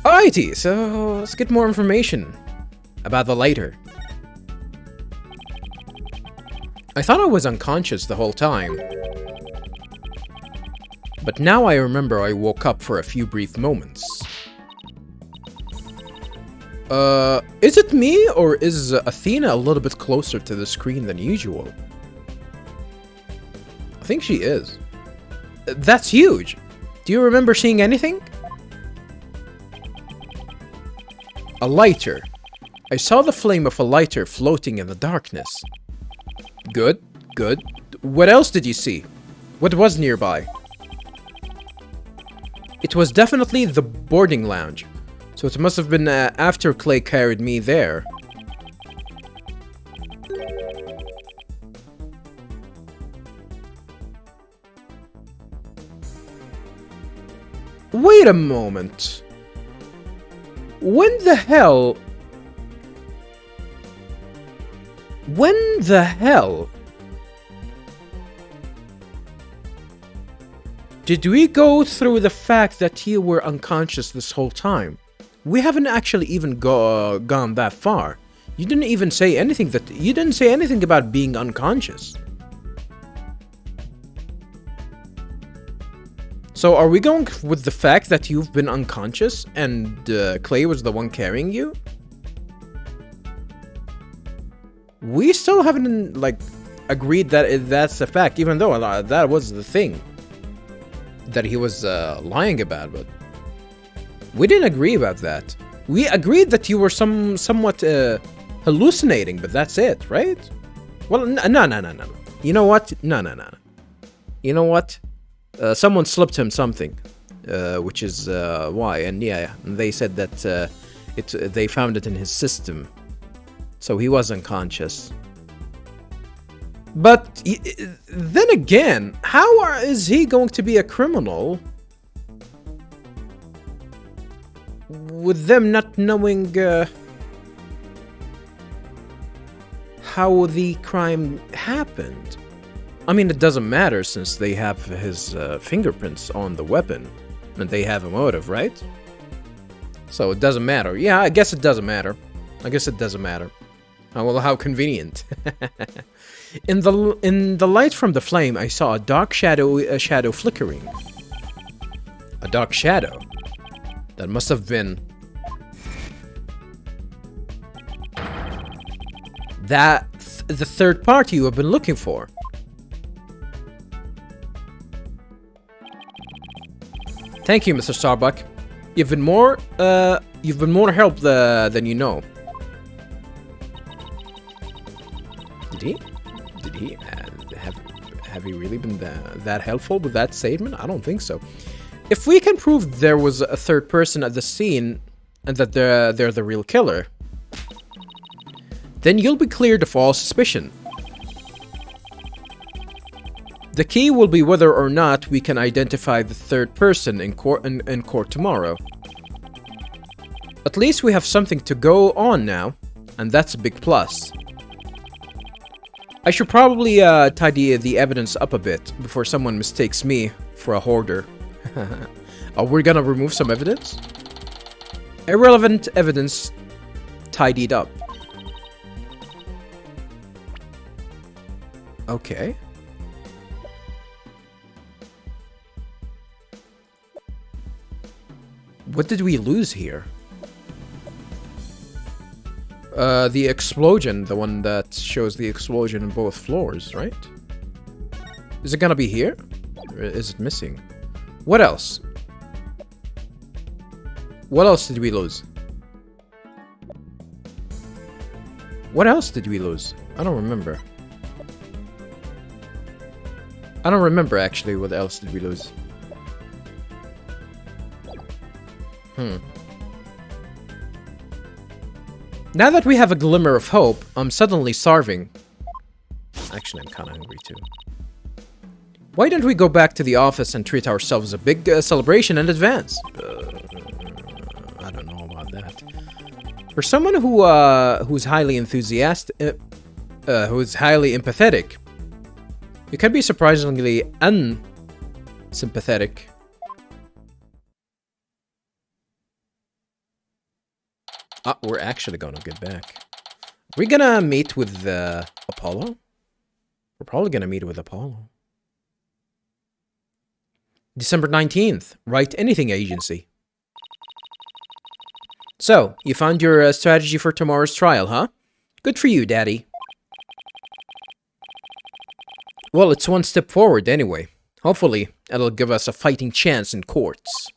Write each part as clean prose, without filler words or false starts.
Alrighty, so let's get more information about the lighter. I thought I was unconscious the whole time. But now I remember I woke up for a few brief moments. Is it me, or is Athena a little bit closer to the screen than usual? I think she is. That's huge! Do you remember seeing anything? A lighter. I saw the flame of a lighter floating in the darkness. Good, good. What else did you see? What was nearby? It was definitely the boarding lounge. So it must have been after Clay carried me there. Wait a moment. When the hell did we go through the fact that you were unconscious this whole time? We haven't actually even gone that far. You didn't even say anything about being unconscious. So are we going with the fact that you've been unconscious and Clay was the one carrying you? We still haven't, like, agreed that that's a fact, even though that was the thing that he was lying about, but we didn't agree about that. We agreed that you were somewhat hallucinating, but that's it, right? Well, no. You know what? No. You know what? Someone slipped him something, which is why, and yeah, they said that they found it in his system, so he was unconscious. But then again, how is he going to be a criminal with them not knowing how the crime happened? I mean, it doesn't matter since they have his fingerprints on the weapon and they have a motive, right? So it doesn't matter. Yeah, I guess it doesn't matter. Oh, well, how convenient. In the light from the flame, I saw a dark shadow flickering. A dark shadow. That must have been the third party you have been looking for. Thank you, Mr. Starbuck. You've been more help than you know. Did he have he really been that helpful with that statement? I don't think so. If we can prove there was a third person at the scene and that they're the real killer, then you'll be cleared of all suspicion. The key will be whether or not we can identify the third person in court tomorrow. At least we have something to go on now, and that's a big plus. I should probably tidy the evidence up a bit before someone mistakes me for a hoarder. Are we gonna remove some evidence? Irrelevant evidence tidied up. Okay. What did we lose here? The explosion, the one that shows the explosion in both floors, right? Is it gonna be here? Or is it missing? What else? What else did we lose? What else did we lose? I don't remember. I don't remember actually what else did we lose. Now that we have a glimmer of hope, I'm suddenly starving. Actually, I'm kind of hungry too. Why don't we go back to the office and treat ourselves a big celebration in advance? I don't know about that. For someone who's highly enthusiastic, who's highly empathetic, you can be surprisingly unsympathetic. We're actually gonna get back. We're gonna meet with Apollo? We're probably gonna meet with Apollo. December 19th. Write Anything Agency. So, you found your strategy for tomorrow's trial, huh? Good for you, Daddy. Well, it's one step forward anyway. Hopefully, it'll give us a fighting chance in courts.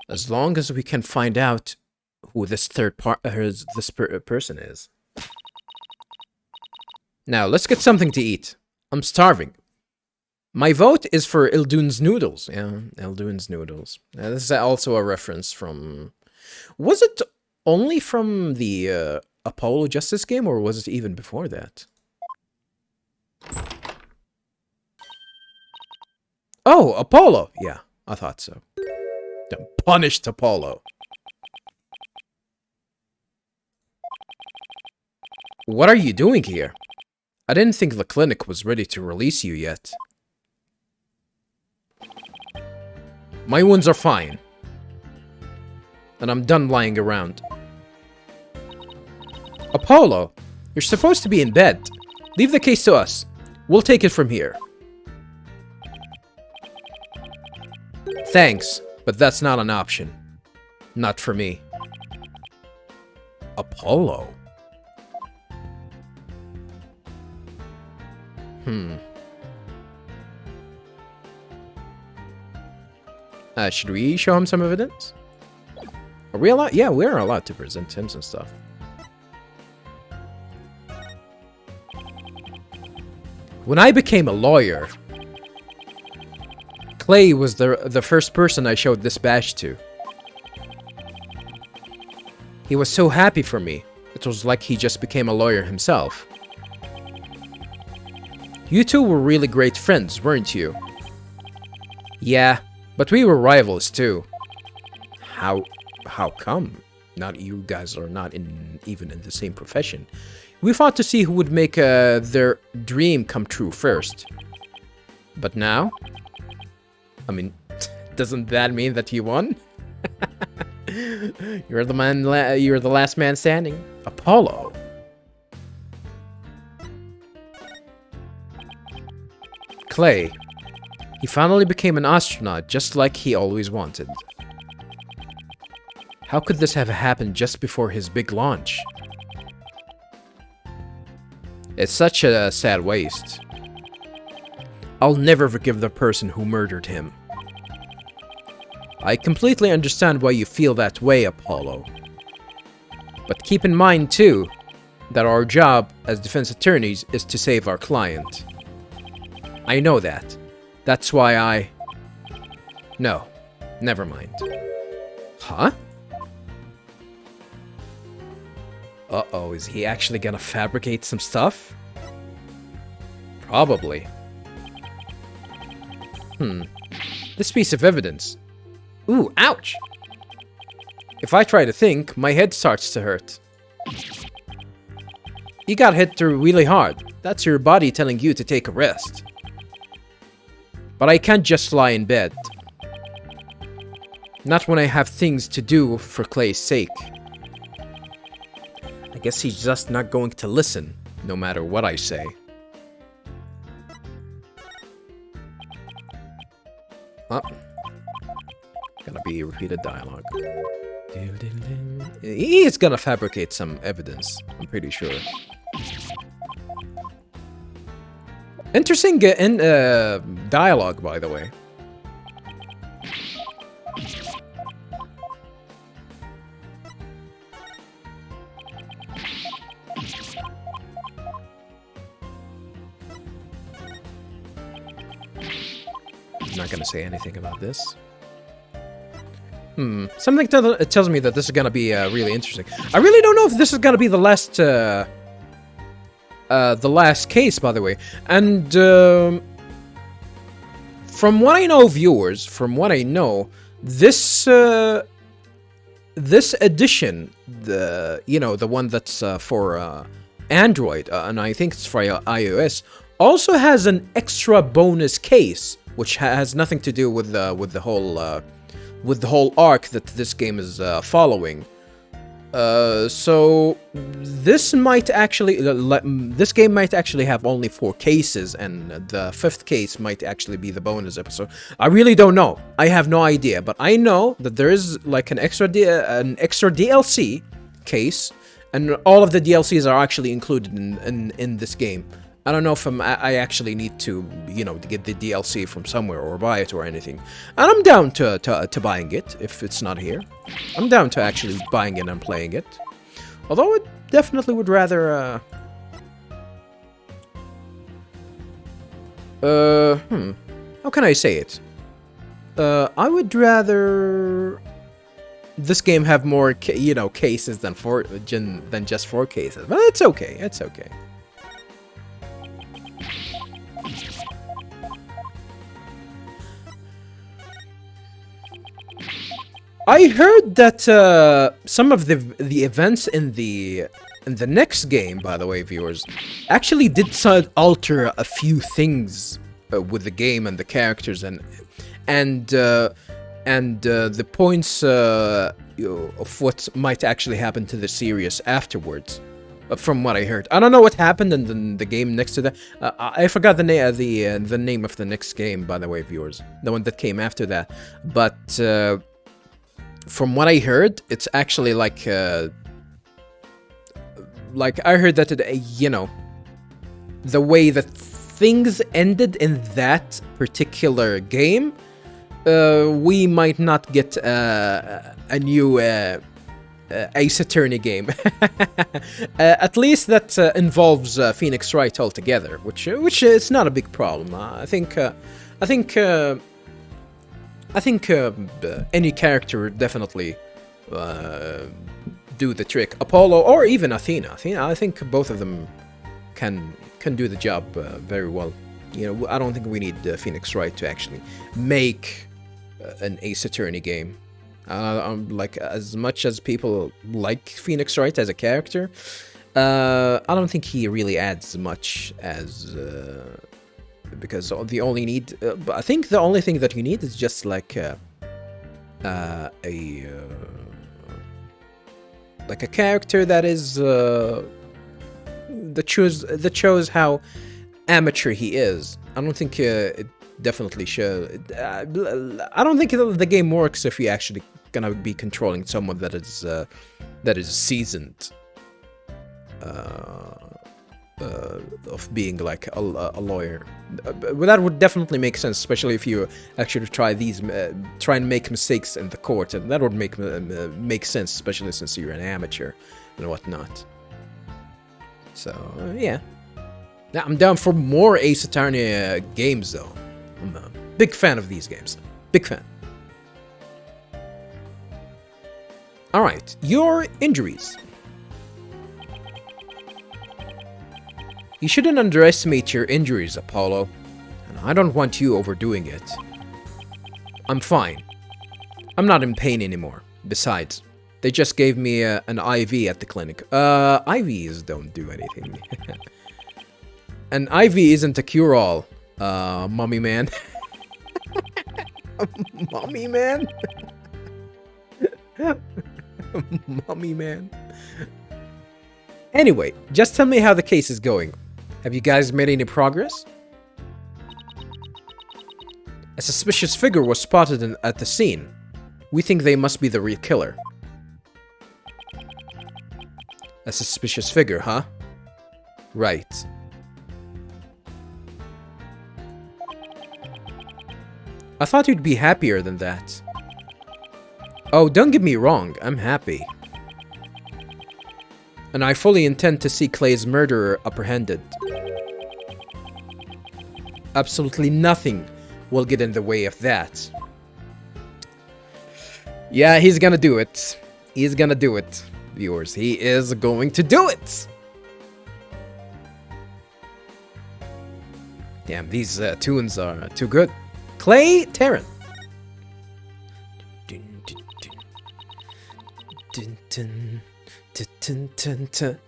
As long as we can find out who this person is. Now, let's get something to eat. I'm starving. My vote is for Ildun's noodles. Yeah, Ildun's noodles. This is also a reference from... Was it only from the Apollo Justice game, or was it even before that? Oh, Apollo! Yeah, I thought so. The punished Apollo. What are you doing here? I didn't think the clinic was ready to release you yet. My wounds are fine. And I'm done lying around. Apollo, you're supposed to be in bed. Leave the case to us. We'll take it from here. Thanks, but that's not an option. Not for me. Apollo? Should we show him some evidence? Are we allowed? Yeah, we're allowed to present him some stuff. When I became a lawyer, Clay was the first person I showed this badge to. He was so happy for me. It was like he just became a lawyer himself. You two were really great friends, weren't you? Yeah, but we were rivals too. How come? Not you guys are not even in the same profession. We fought to see who would make their dream come true first. But now? I mean, doesn't that mean that you won? You're the last man standing. Apollo. Clay. He finally became an astronaut just like he always wanted. How could this have happened just before his big launch? It's such a sad waste. I'll never forgive the person who murdered him. I completely understand why you feel that way, Apollo. But keep in mind, too, that our job as defense attorneys is to save our client. I know that. That's why I... No, never mind. Huh? Uh-oh, is he actually gonna fabricate some stuff? Probably. This piece of evidence. Ooh, ouch! If I try to think, my head starts to hurt. You got hit through really hard. That's your body telling you to take a rest. But I can't just lie in bed. Not when I have things to do for Clay's sake. I guess he's just not going to listen, no matter what I say. Oh. Gonna be repeated dialogue. He's gonna fabricate some evidence, I'm pretty sure. Interesting dialogue, by the way. I'm not gonna say anything about this. Something tells me that this is gonna be really interesting. I really don't know if this is gonna be the last case, by the way. And from what I know, viewers, from what I know, this edition, the one that's for Android, and I think it's for iOS, also has an extra bonus case, which has nothing to do with the whole with the whole arc that this game is following. So this might actually, this game might actually have only 4 cases, and the 5th case might actually be the bonus episode. I really don't know. I have no idea, but I know that there is like an extra DLC case, and all of the DLCs are actually included in this game. I don't know if I actually need to, you know, to get the DLC from somewhere or buy it or anything. And I'm down to buying it if it's not here. I'm down to actually buying it and playing it. Although I definitely would rather, how can I say it? I would rather this game have more, you know, cases than just 4 cases. But it's okay. It's okay. I heard that some of the events in the next game, by the way, viewers, actually did alter a few things with the game and the characters and the points of what might actually happen to the series afterwards. From what I heard, I don't know what happened in the game next to that. I forgot the name of the next game, by the way, viewers. The one that came after that, but. From what I heard, it's actually like I heard that you know, the way that things ended in that particular game, we might not get a new Ace Attorney game. At least that involves Phoenix Wright altogether, which is not a big problem. I think any character would definitely do the trick. Apollo or even Athena. I think both of them can do the job very well. You know, I don't think we need Phoenix Wright to actually make an Ace Attorney game. Like, as much as people like Phoenix Wright as a character, I don't think he really adds much as... because the only need, I think the only thing that you need is just like a character that is that shows how amateur he is. I don't think it definitely shows. I don't think the game works if you actually gonna be controlling someone that is seasoned. Of being like a lawyer. But that would definitely make sense, especially if you actually try and make mistakes in the court, and that would make sense, especially since you're an amateur and whatnot. So yeah, I'm down for more Ace Attorney games though. I'm a big fan of these games. Big fan. All right, your injuries. You shouldn't underestimate your injuries, Apollo. And I don't want you overdoing it. I'm fine. I'm not in pain anymore. Besides, they just gave me an IV at the clinic. IVs don't do anything. An IV isn't a cure-all, mummy man. Mummy man? Mummy man? Anyway, just tell me how the case is going. Have you guys made any progress? A suspicious figure was spotted at the scene. We think they must be the real killer. A suspicious figure, huh? Right. I thought you'd be happier than that. Oh, don't get me wrong, I'm happy. And I fully intend to see Clay's murderer apprehended. Absolutely nothing will get in the way of that. Yeah, he's gonna do it. He's gonna do it, viewers. He is going to do it! Damn, these tunes are too good. Clay Terran.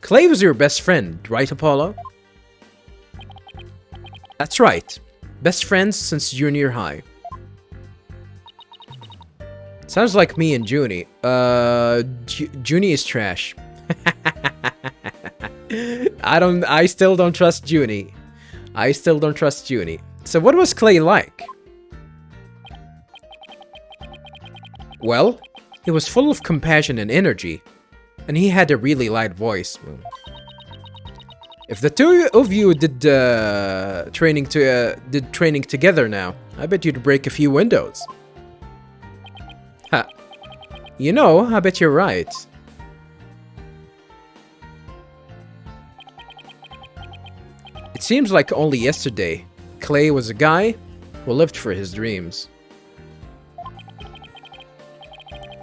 Clay was your best friend, right, Apollo? That's right. Best friends since junior high. Sounds like me and Junie. Junie is trash. I still don't trust Junie. I still don't trust Junie. So what was Clay like? Well, he was full of compassion and energy, and he had a really light voice. If the two of you did training together now, I bet you'd break a few windows. Ha. You know, I bet you're right. It seems like only yesterday, Clay was a guy who lived for his dreams.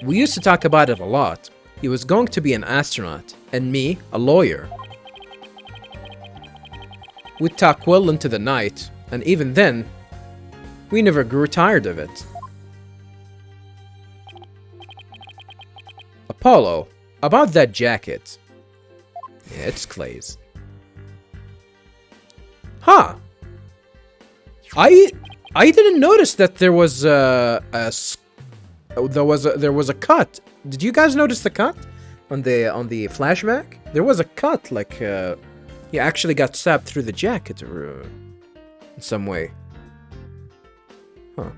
We used to talk about it a lot. He was going to be an astronaut, and me, a lawyer. We'd talk well into the night, and even then, we never grew tired of it. Apollo, about that jacket. Yeah, it's Clay's. Huh. I didn't notice that there was there was a cut. Did you guys notice the cut on the flashback? There was a cut, like he actually got stabbed through the jacket or in some way. Huh.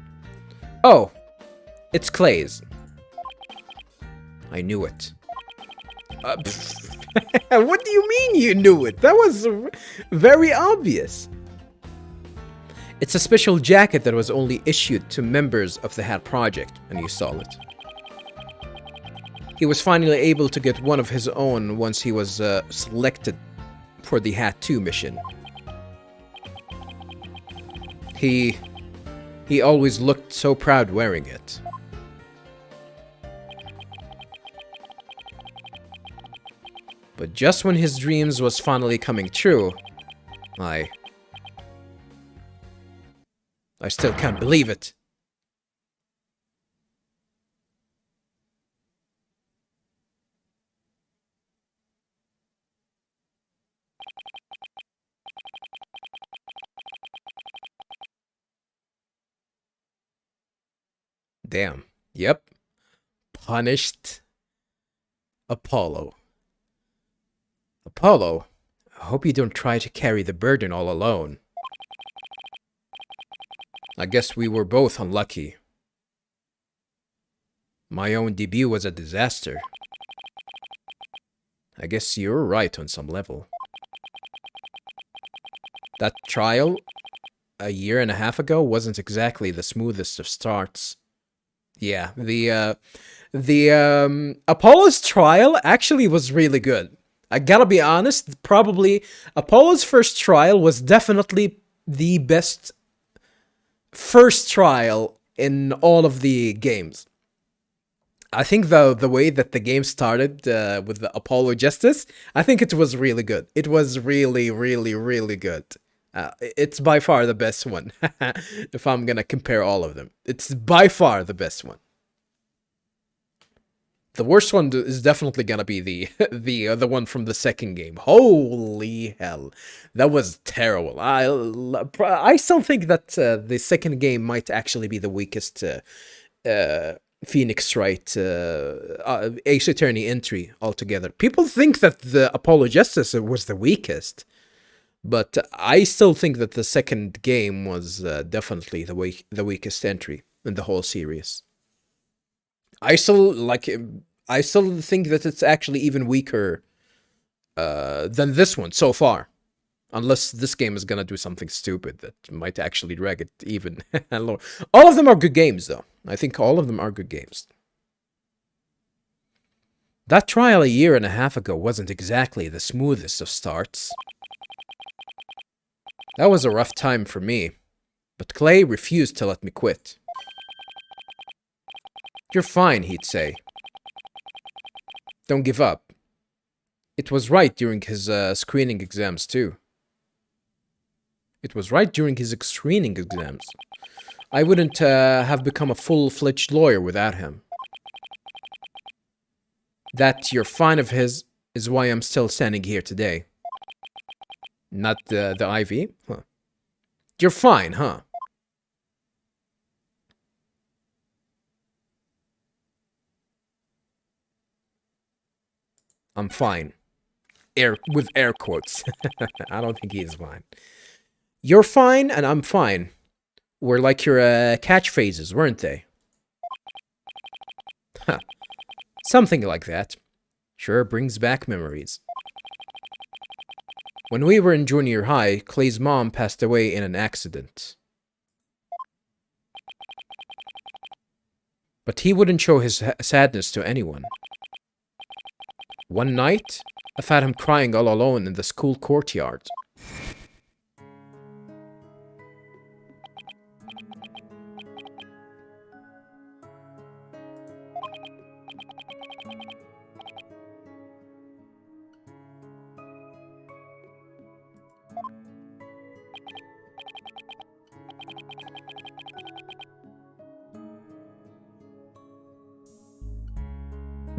Oh, it's Clay's. I knew it. What do you mean you knew it? That was very obvious. It's a special jacket that was only issued to members of the Hat Project, and you saw it. He was finally able to get one of his own once he was selected for the Hat 2 mission. He always looked so proud wearing it. But just when his dreams was finally coming true, I still can't believe it. Damn. Yep. Punished Apollo. Apollo, I hope you don't try to carry the burden all alone. I guess we were both unlucky. My own debut was a disaster. I guess you're right on some level. That trial a year and a half ago wasn't exactly the smoothest of starts. Yeah, the Apollo's trial actually was really good. I gotta be honest, probably Apollo's first trial was definitely the best first trial in all of the games. I think the way that the game started with the Apollo Justice, I think it was really good. It was really, really, really good. It's by far the best one. If I'm gonna compare all of them, it's by far the best one. The worst one is definitely gonna be the one from the second game. Holy hell, that was terrible. I still think that the second game might actually be the weakest Phoenix Wright Ace Attorney entry altogether. People think that the Apollo Justice was the weakest, but I still think that the second game was definitely the weakest entry in the whole series. I still think that it's actually even weaker than this one so far. Unless this game is gonna do something stupid that might actually drag it even lower. All of them are good games, though. I think all of them are good games. That trial a year and a half ago wasn't exactly the smoothest of starts. That was a rough time for me, but Clay refused to let me quit. You're fine, he'd say. Don't give up. It was right during his screening exams, too. It was right during his screening exams. I wouldn't have become a full-fledged lawyer without him. That you're fine of his is why I'm still standing here today. Not the IV? Huh. You're fine, huh? I'm fine. With air quotes. I don't think he's fine. You're fine and I'm fine. Were like your catchphrases, weren't they? Huh. Something like that. Sure brings back memories. When we were in junior high, Clay's mom passed away in an accident. But he wouldn't show his sadness to anyone. One night, I found him crying all alone in the school courtyard.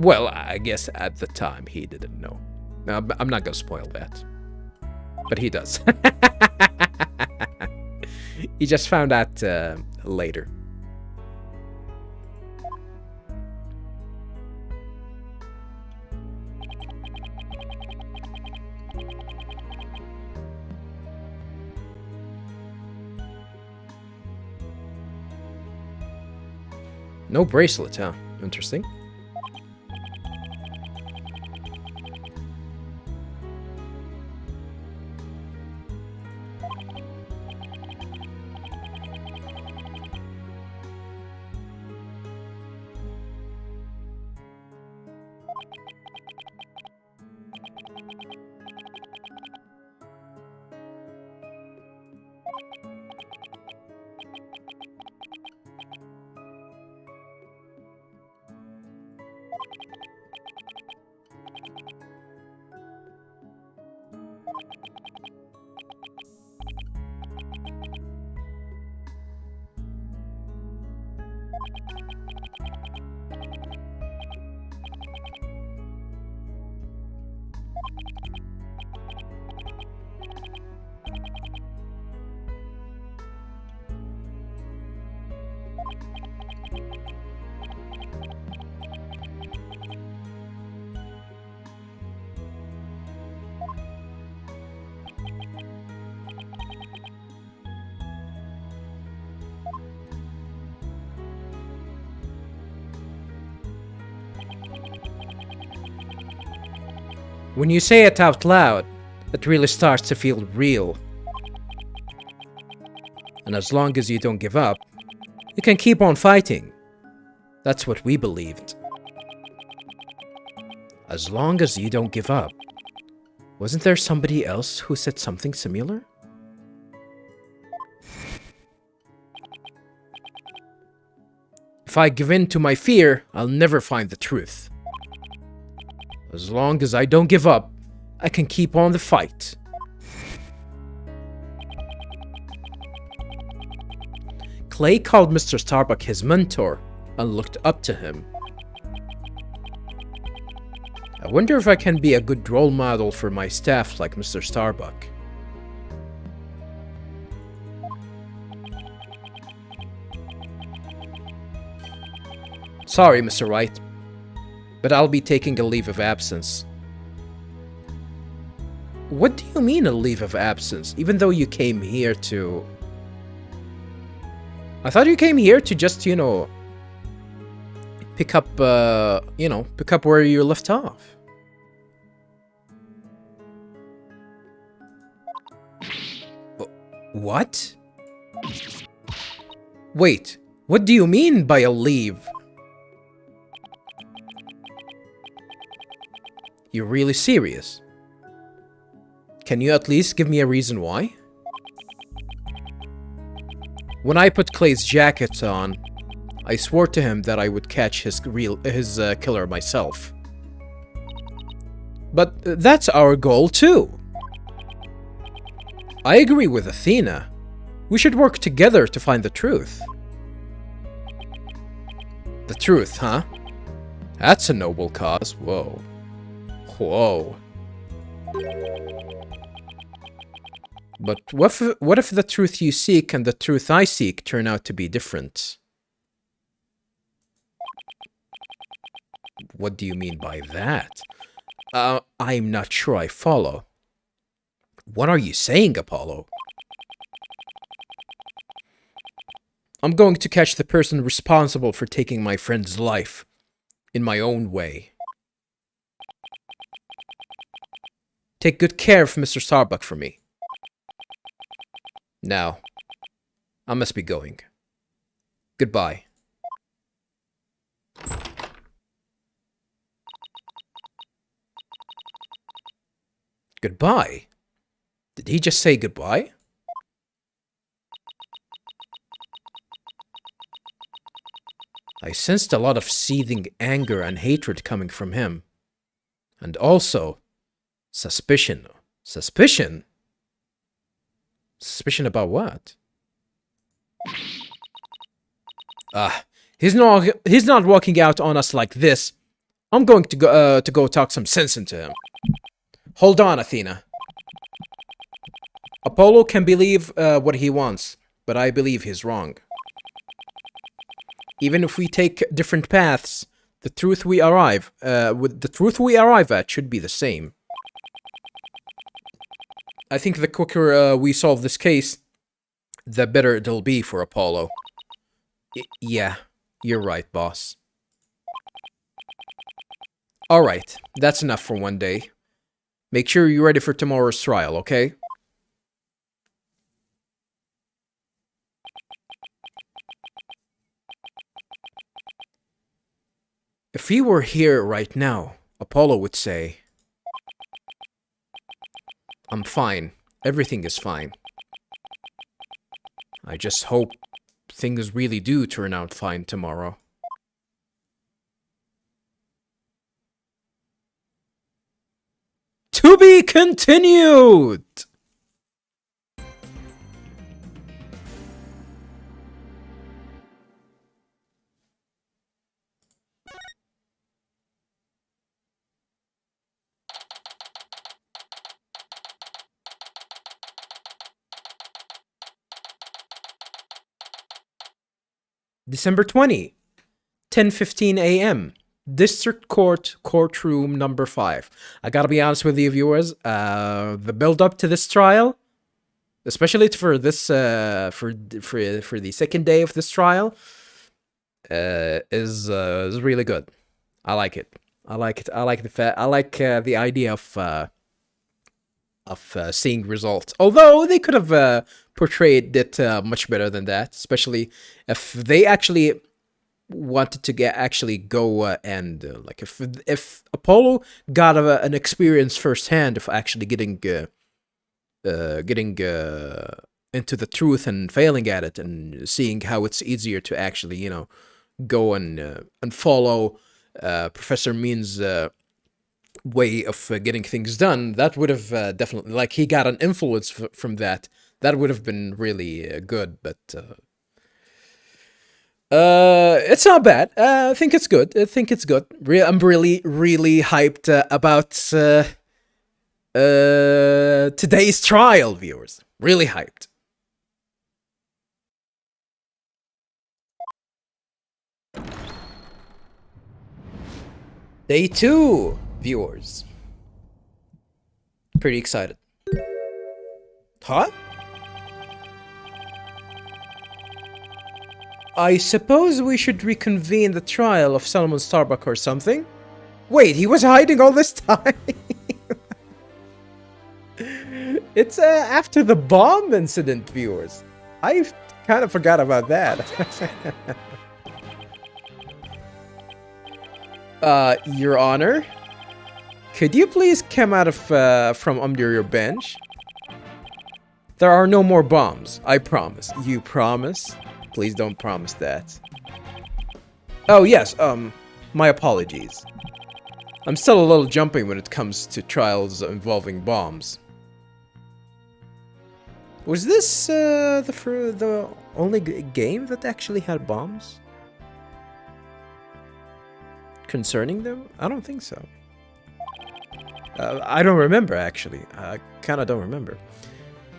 Well, I guess at the time he didn't know. I'm not gonna spoil that. But he does. He just found out later. No bracelet, huh? Interesting. When you say it out loud, it really starts to feel real. And as long as you don't give up, you can keep on fighting. That's what we believed. As long as you don't give up. Wasn't there somebody else who said something similar? If I give in to my fear, I'll never find the truth. As long as I don't give up, I can keep on the fight. Clay called Mr. Starbuck his mentor and looked up to him. I wonder if I can be a good role model for my staff like Mr. Starbuck. Sorry, Mr. Wright, but I'll be taking a leave of absence. What do you mean a leave of absence, even though you came here to... I thought you came here to just, pick up, pick up where you left off. What? Wait, what do you mean by a leave? You're really serious? Can you at least give me a reason why? When I put Clay's jacket on, I swore to him that I would catch his killer myself. But that's our goal too. I agree with Athena. We should work together to find the truth. The truth, huh? That's a noble cause. Whoa. Whoa. But what if the truth you seek and the truth I seek turn out to be different? What do you mean by that? I'm not sure I follow. What are you saying, Apollo? I'm going to catch the person responsible for taking my friend's life. In my own way. Take good care of Mr. Starbuck for me. Now, I must be going. Goodbye. Goodbye? Did he just say goodbye? I sensed a lot of seething anger and hatred coming from him. And also, suspicion. Suspicion? Suspicion about what? He's not walking out on us like this. I'm going to go talk some sense into him. Hold on, Athena. Apollo can believe what he wants, but I believe he's wrong. Even if we take different paths, the truth we arrive at should be the same. I think the quicker we solve this case, the better it'll be for Apollo. Yeah, you're right, boss. Alright, that's enough for one day. Make sure you're ready for tomorrow's trial, okay? If he were here right now, Apollo would say, I'm fine. Everything is fine. I just hope things really do turn out fine tomorrow. To be continued! December 20, 10:15 a.m. District Court, courtroom number 5. I gotta be honest with you, viewers. The build-up to this trial, especially for this, for the second day of this trial, is really good. I like it. I like it. I like the idea of seeing results. Although they could have portrayed it much better than that, especially if they actually wanted to go and like if Apollo got an experience firsthand of actually getting into the truth and failing at it and seeing how it's easier to actually go and follow Professor Mean's way of getting things done, that would have definitely, like, he got an influence from that. That would have been really good, but it's not bad. I think it's good. I'm really, really hyped about today's trial, viewers. Really hyped. Day 2, viewers. Pretty excited. Huh? I suppose we should reconvene the trial of Solomon Starbuck or something? Wait, he was hiding all this time? It's after the bomb incident, viewers. I kind of forgot about that. Your Honor? Could you please come out of from under your bench? There are no more bombs, I promise. You promise? Please don't promise that. Oh yes, my apologies. I'm still a little jumpy when it comes to trials involving bombs. Was this the only game that actually had bombs? Concerning them? I don't think so. I don't remember, actually. I kinda don't remember.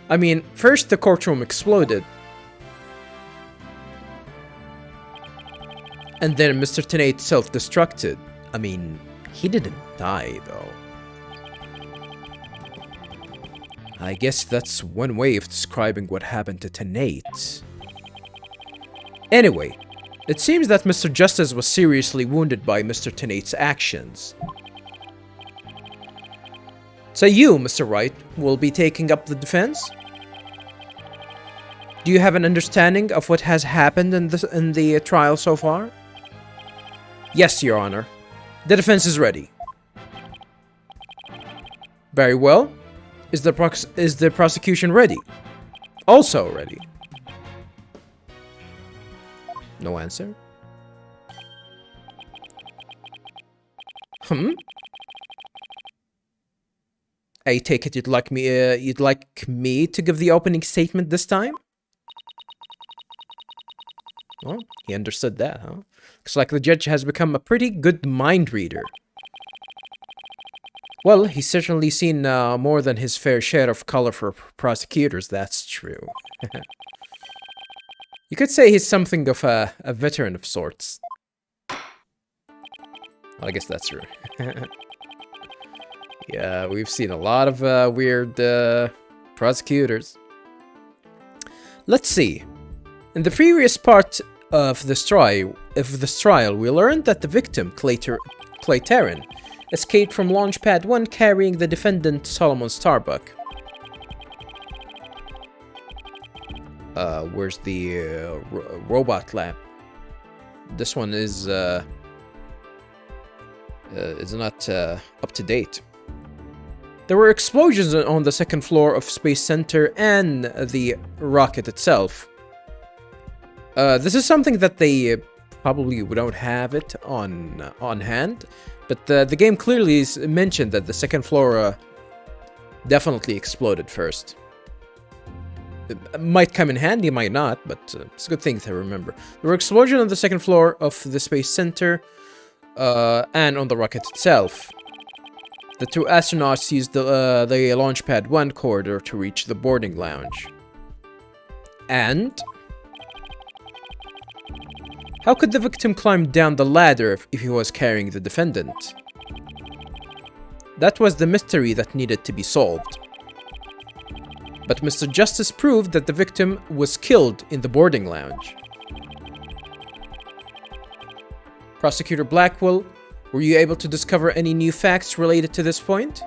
I mean, first the courtroom exploded. And then Mr. Tenate self-destructed. I mean, he didn't die, though. I guess that's one way of describing what happened to Nate. Anyway, it seems that Mr. Justice was seriously wounded by Mr. Tenate's actions. So you, Mr. Wright, will be taking up the defense? Do you have an understanding of what has happened in the trial so far? Yes, Your Honor. The defense is ready. Very well. Is the prosecution ready? Also ready. No answer. I take it you'd like me to give the opening statement this time? Well, he understood that, huh? Looks like the judge has become a pretty good mind reader. Well, he's certainly seen more than his fair share of color for prosecutors, that's true. You could say he's something of a veteran of sorts. Well, I guess that's true. Yeah, we've seen a lot of weird prosecutors. Let's see. In the previous part of this trial, we learned that the victim, Clay Terran, escaped from Launchpad 1 carrying the defendant, Solomon Starbuck. Where's the robot lab? This one is not up to date. There were explosions on the second floor of Space Center and the rocket itself. This is something that they probably don't have it on hand, but the game clearly mentioned that the second floor definitely exploded first. It might come in handy, might not, but it's a good thing to remember. There were explosions on the second floor of the Space Center and on the rocket itself. The two astronauts used the Launchpad 1 corridor to reach the boarding lounge. And how could the victim climb down the ladder if he was carrying the defendant? That was the mystery that needed to be solved. But Mr. Justice proved that the victim was killed in the boarding lounge. Prosecutor Blackwell, were you able to discover any new facts related to this point?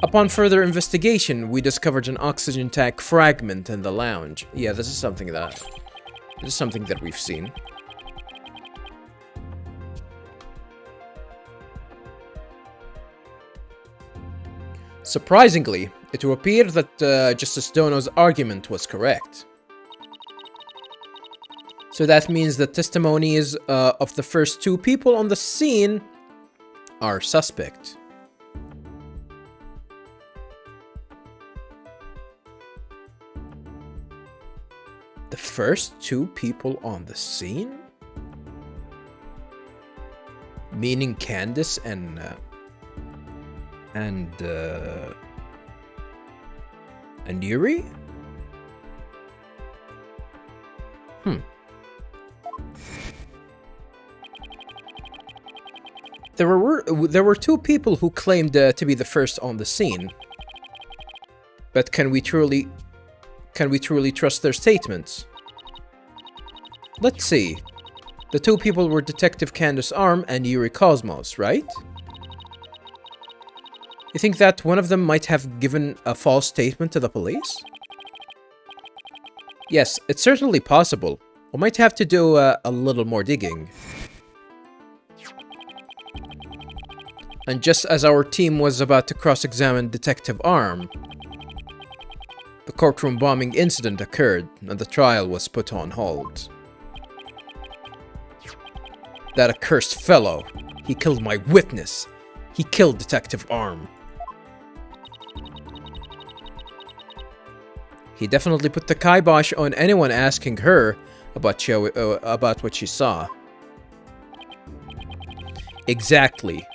Upon further investigation, we discovered an oxygen tank fragment in the lounge. Yeah, this is something that we've seen. Surprisingly, it would appear that Justice Dono's argument was correct. So that means the testimonies of the first two people on the scene are suspect. The first two people on the scene? Meaning Candace and Yuri? There were two people who claimed to be the first on the scene. But can we truly trust their statements? Let's see. The two people were Detective Candace Arm and Yuri Cosmos, right? You think that one of them might have given a false statement to the police? Yes, it's certainly possible. We might have to do a little more digging. And just as our team was about to cross-examine Detective Arm, the courtroom bombing incident occurred and the trial was put on hold. That accursed fellow, he killed my witness. He killed Detective Arm. He definitely put the kibosh on anyone asking her about what she saw. Exactly.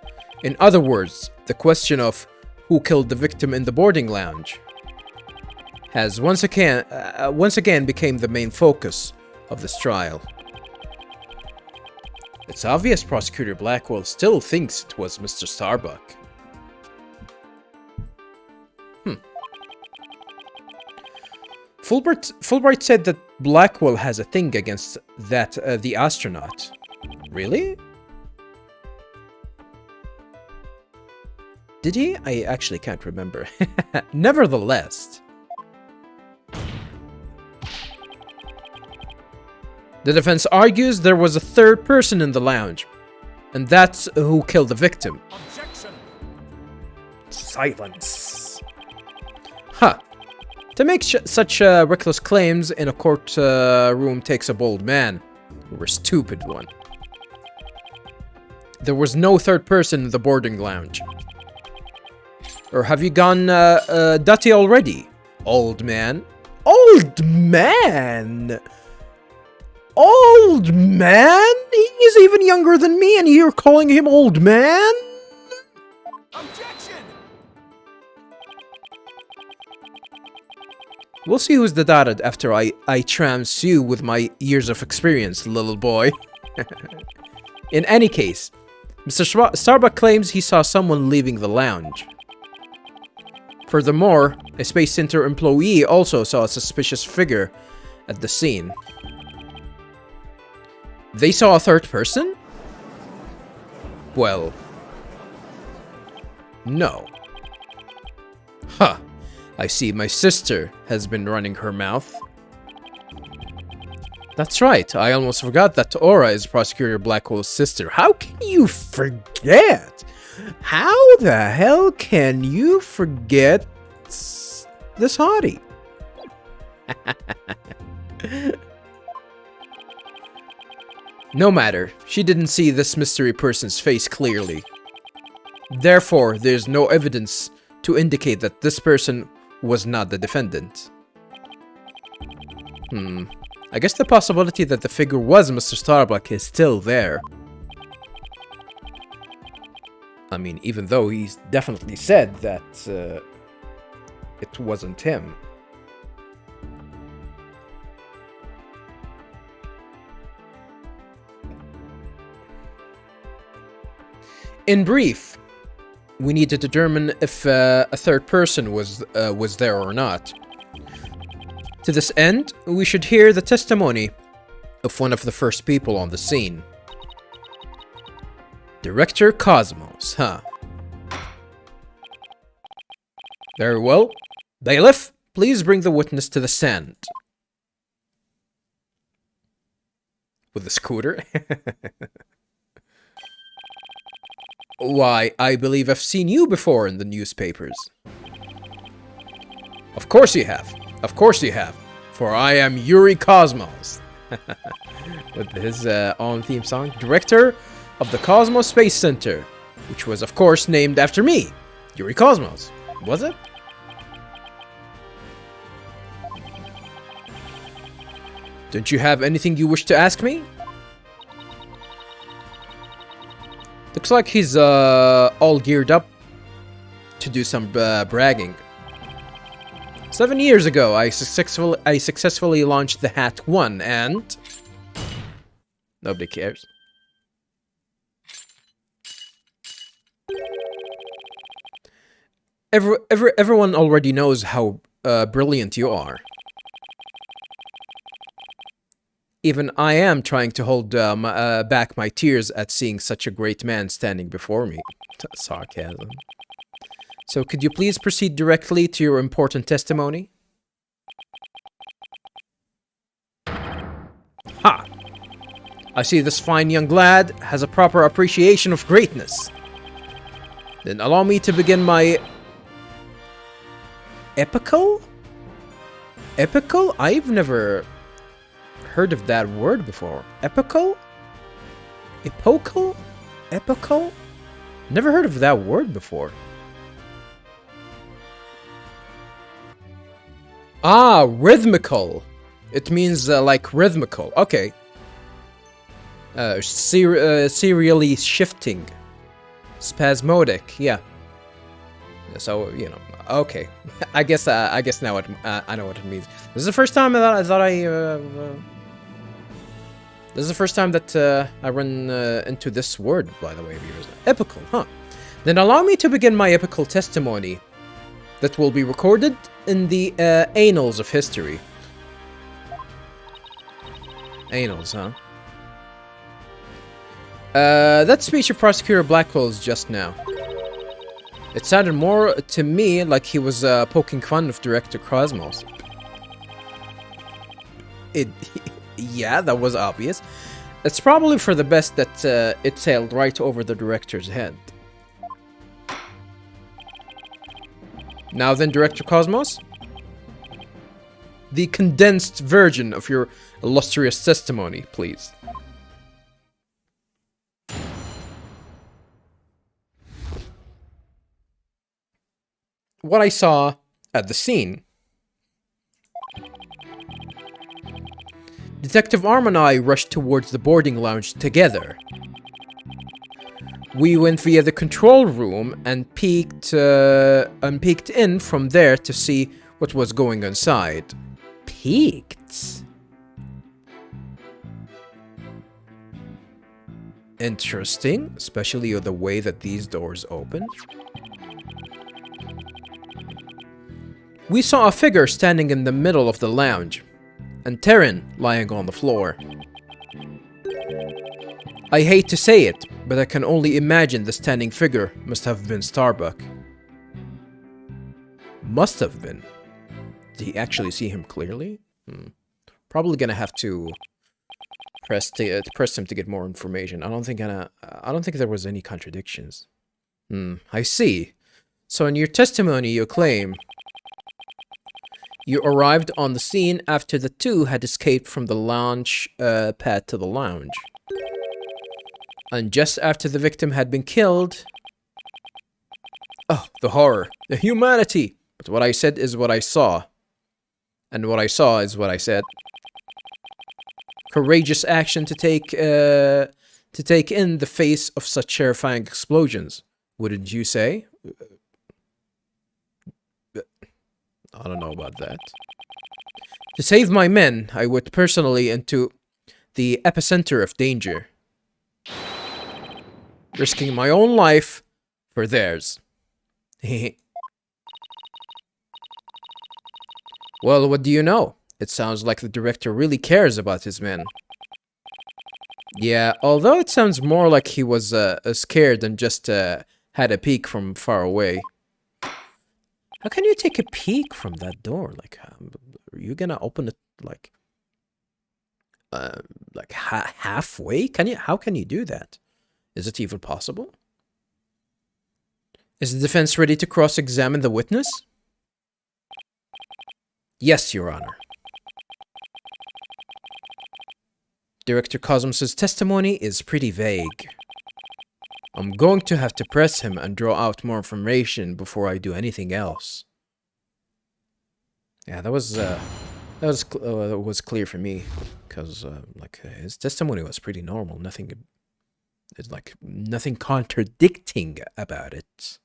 In other words, the question of who killed the victim in the boarding lounge has once again became the main focus of this trial. It's obvious Prosecutor Blackwell still thinks it was Mr. Starbuck. Fulbright said that Blackwell has a thing against that the astronaut. Really? Did he? I actually can't remember. Nevertheless. The defense argues there was a third person in the lounge, and that's who killed the victim. Objection. Silence. Huh. To make such reckless claims in a court room takes a bold man, or a stupid one. There was no third person in the boarding lounge. Or have you gone dutty already, old man? Old man? Old man? He's even younger than me and you're calling him old man? Objection. We'll see who's the dad after I trams you with my years of experience, little boy. In any case, Mr. Starbuck claims he saw someone leaving the lounge. Furthermore, a Space Center employee also saw a suspicious figure at the scene. They saw a third person? Well, no. Huh. I see my sister has been running her mouth. That's right, I almost forgot that Aura is Prosecutor Blackwell's sister. How can you forget? How the hell can you forget this hottie? No matter, she didn't see this mystery person's face clearly. Therefore, there's no evidence to indicate that this person was not the defendant. I guess the possibility that the figure was Mr. Starbuck is still there. I mean, even though he's definitely said that it wasn't him. In brief, we need to determine if a third person was there or not. To this end, we should hear the testimony of one of the first people on the scene. Director Cosmos, huh? Very well. Bailiff, please bring the witness to the stand. With the scooter? Why, I believe I've seen you before in the newspapers. Of course you have. Of course you have. For I am Yuri Cosmos. With his own theme song. Director of the Cosmos Space Center. Which was, of course, named after me. Yuri Cosmos. Was it? Don't you have anything you wish to ask me? Looks like he's all geared up to do some bragging. 7 years ago, I successfully launched the Hat 1 and... Nobody cares. Everyone already knows how brilliant you are. Even I am trying to hold back my tears at seeing such a great man standing before me. Sarcasm. So could you please proceed directly to your important testimony? Ha! I see this fine young lad has a proper appreciation of greatness. Then allow me to begin my... Epical? Epical? I've never heard of that word before. Epical? Epochal? Epical? Never heard of that word before. Ah, rhythmical. It means like rhythmical. Okay. Serially shifting. Spasmodic. Yeah. So, you know. Okay. I guess now I know what it means. This is the first time that this is the first time that I run into this word, by the way, viewers. Epical, huh? Then allow me to begin my epical testimony that will be recorded in the annals of history. Anals, huh? That speech of Prosecutor Blackwell's just now. It sounded more to me like he was poking fun of Director Cosmos. Yeah, that was obvious. It's probably for the best that it sailed right over the director's head. Now then, Director Cosmos? The condensed version of your illustrious testimony, please. What I saw at the scene. Detective Arm and I rushed towards the boarding lounge together. We went via the control room and peeked in from there to see what was going inside. Peeked? Interesting, especially the way that these doors opened. We saw a figure standing in the middle of the lounge, and Terran lying on the floor. I hate to say it, but I can only imagine the standing figure must have been Starbuck. Must have been. Did he actually see him clearly? Probably gonna have to press him to get more information. I don't think there was any contradictions. I see. So in your testimony you claim you arrived on the scene after the two had escaped from the launch pad to the lounge. And just after the victim had been killed... Oh, the horror. The humanity! But what I said is what I saw. And what I saw is what I said. Courageous action to take in the face of such terrifying explosions. Wouldn't you say? I don't know about that. To save my men, I went personally into the epicenter of danger. Risking my own life for theirs. Well, what do you know? It sounds like the director really cares about his men. Yeah, although it sounds more like he was scared and just had a peek from far away. How can you take a peek from that door? Like, are you gonna open it like halfway? How can you do that? Is it even possible? Is the defense ready to cross-examine the witness? Yes, Your Honor. Director Cosmos' testimony is pretty vague. I'm going to have to press him and draw out more information before I do anything else. Yeah, that was clear for me, because his testimony was pretty normal. Nothing contradicting about it.